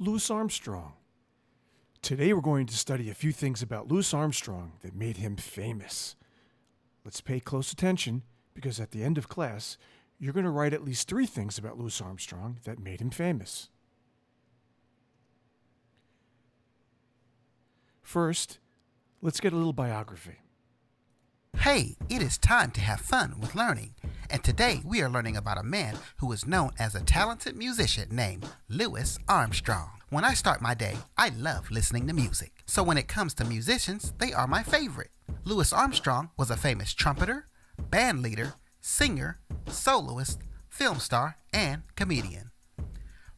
Louis Armstrong. Today we're going to study a few things about Louis Armstrong that made him famous. Let's pay close attention because at the end of class, you're going to write at least 3 things about Louis Armstrong that made him famous. First, let's get a little biography. Hey, it is time to have fun with learning. And today we are learning about a man who is known as a talented musician named Louis Armstrong. When I start my day, I love listening to music. So when it comes to musicians, they are my favorite. Louis Armstrong was a famous trumpeter, band leader, singer, soloist, film star, and comedian.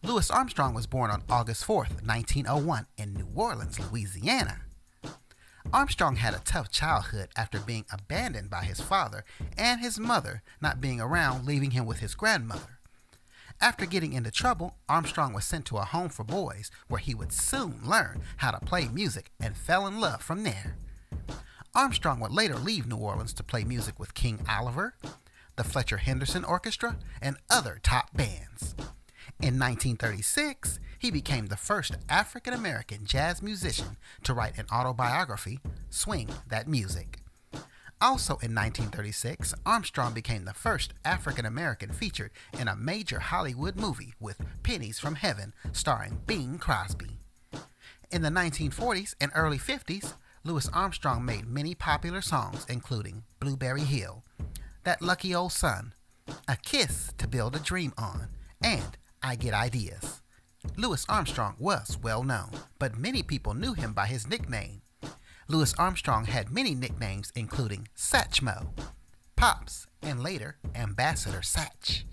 Louis Armstrong was born on August 4th, 1901 in New Orleans, Louisiana. Armstrong had a tough childhood after being abandoned by his father and his mother not being around, leaving him with his grandmother. After getting into trouble, Armstrong was sent to a home for boys where he would soon learn how to play music and fell in love from there. Armstrong would later leave New Orleans to play music with King Oliver, the Fletcher Henderson Orchestra, and other top bands. In 1936, he became the first African-American jazz musician to write an autobiography, Swing That Music. Also in 1936, Armstrong became the first African-American featured in a major Hollywood movie with Pennies from Heaven starring Bing Crosby. In the 1940s and early 50s, Louis Armstrong made many popular songs including Blueberry Hill, That Lucky Old Sun, A Kiss to Build a Dream On, and I Get Ideas. Louis Armstrong was well known, but many people knew him by his nickname. Louis Armstrong had many nicknames including Satchmo, Pops, and later Ambassador Satch.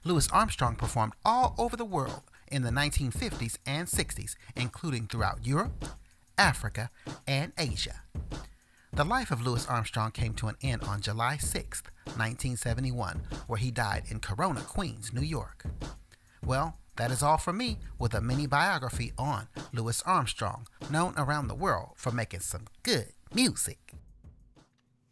Louis Armstrong performed all over the world in the 1950s and 60s, including throughout Europe, Africa, and Asia. The life of Louis Armstrong came to an end on July 6, 1971, where he died in Corona, Queens, New York. Well, that is all from me with a mini biography on Louis Armstrong, known around the world for making some good music.